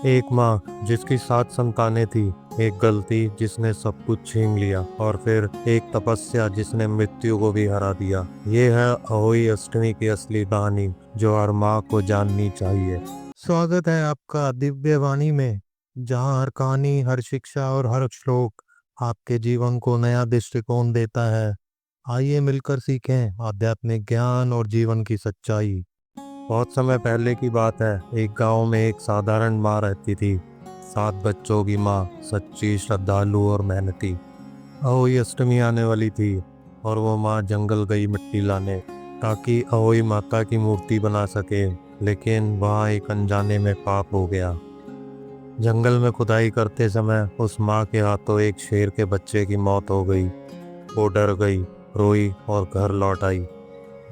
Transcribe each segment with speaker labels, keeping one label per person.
Speaker 1: एक माँ जिसकी 7 संतानें थी, एक गलती जिसने सब कुछ छीन लिया और फिर एक तपस्या जिसने मृत्यु को भी हरा दिया। ये है अहोई अष्टमी की असली कहानी जो हर माँ को जाननी चाहिए। स्वागत है आपका दिव्य वाणी में, जहाँ हर कहानी, हर शिक्षा और हर श्लोक आपके जीवन को नया दृष्टिकोण देता है। आइए मिलकर सीखें आध्यात्मिक ज्ञान और जीवन की सच्चाई। बहुत समय पहले की बात है। एक गांव में एक साधारण माँ रहती थी। 7 बच्चों की माँ, सच्ची, श्रद्धालु और मेहनती। अहोई अष्टमी आने वाली थी और वो माँ जंगल गई मिट्टी लाने, ताकि अहोई माता की मूर्ति बना सके। लेकिन वहाँ एक अनजाने में पाप हो गया। जंगल में खुदाई करते समय उस माँ के हाथों एक शेर के बच्चे की मौत हो गई। वो डर गई, रोई और घर लौट आई,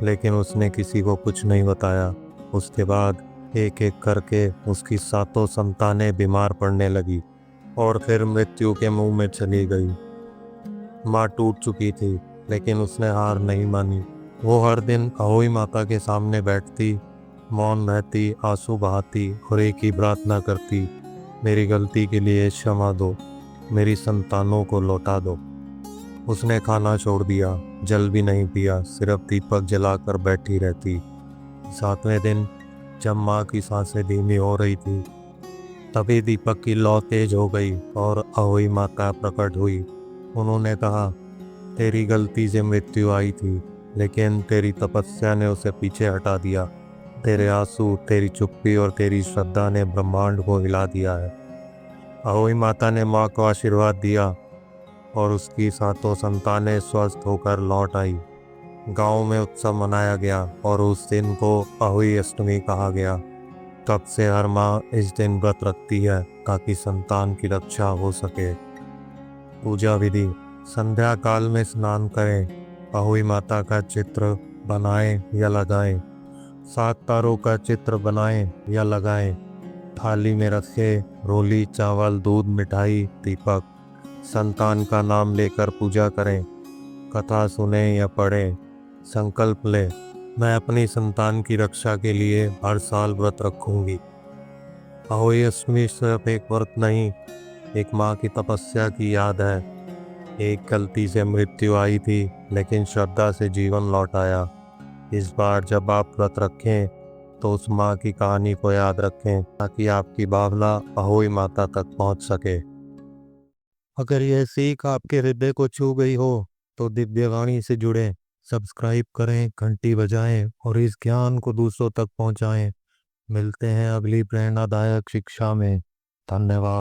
Speaker 1: लेकिन उसने किसी को कुछ नहीं बताया। उसके बाद एक एक करके उसकी 7 संतानें बीमार पड़ने लगी और फिर मृत्यु के मुंह में चली गई। माँ टूट चुकी थी, लेकिन उसने हार नहीं मानी। वो हर दिन अहोई माता के सामने बैठती, मौन रहती, आंसू बहाती और एक ही प्रार्थना करती, मेरी गलती के लिए क्षमा दो, मेरी संतानों को लौटा दो। उसने खाना छोड़ दिया, जल भी नहीं पिया, सिर्फ दीपक जलाकर बैठी रहती। 7वें दिन जब माँ की सांसें धीमी हो रही थी, तभी दीपक की लौ तेज हो गई और अहोई माता प्रकट हुई। उन्होंने कहा, तेरी गलती से मृत्यु आई थी, लेकिन तेरी तपस्या ने उसे पीछे हटा दिया। तेरे आंसू, तेरी चुप्पी और तेरी श्रद्धा ने ब्रह्मांड को हिला दिया है। अहोई माता ने माँ को आशीर्वाद दिया और उसकी 7 संतानें स्वस्थ होकर लौट आई। गांव में उत्सव मनाया गया और उस दिन को अहोई अष्टमी कहा गया। तब से हर माँ इस दिन व्रत रखती है ताकि संतान की रक्षा हो सके। पूजा विधि: संध्या काल में स्नान करें, अहोई माता का चित्र बनाएं या लगाएं, 7 तारों का चित्र बनाएं या लगाएं, थाली में रखें रोली, चावल, दूध, मिठाई, दीपक। संतान का नाम लेकर पूजा करें, कथा सुने या पढ़ें। संकल्प लें, मैं अपनी संतान की रक्षा के लिए हर साल व्रत रखूंगी। अहोई अष्टमी सिर्फ एक व्रत नहीं, एक माँ की तपस्या की याद है। एक गलती से मृत्यु आई थी, लेकिन श्रद्धा से जीवन लौट आया। इस बार जब आप व्रत रखें तो उस माँ की कहानी को याद रखें, ताकि आपकी भावना अहोई माता तक पहुँच सके। अगर यह सीख आपके हृदय को छू गई हो तो दिव्यवाणी से जुड़ें, सब्सक्राइब करें, घंटी बजाएं और इस ज्ञान को दूसरों तक पहुंचाएं। मिलते हैं अगली प्रेरणादायक शिक्षा में। धन्यवाद।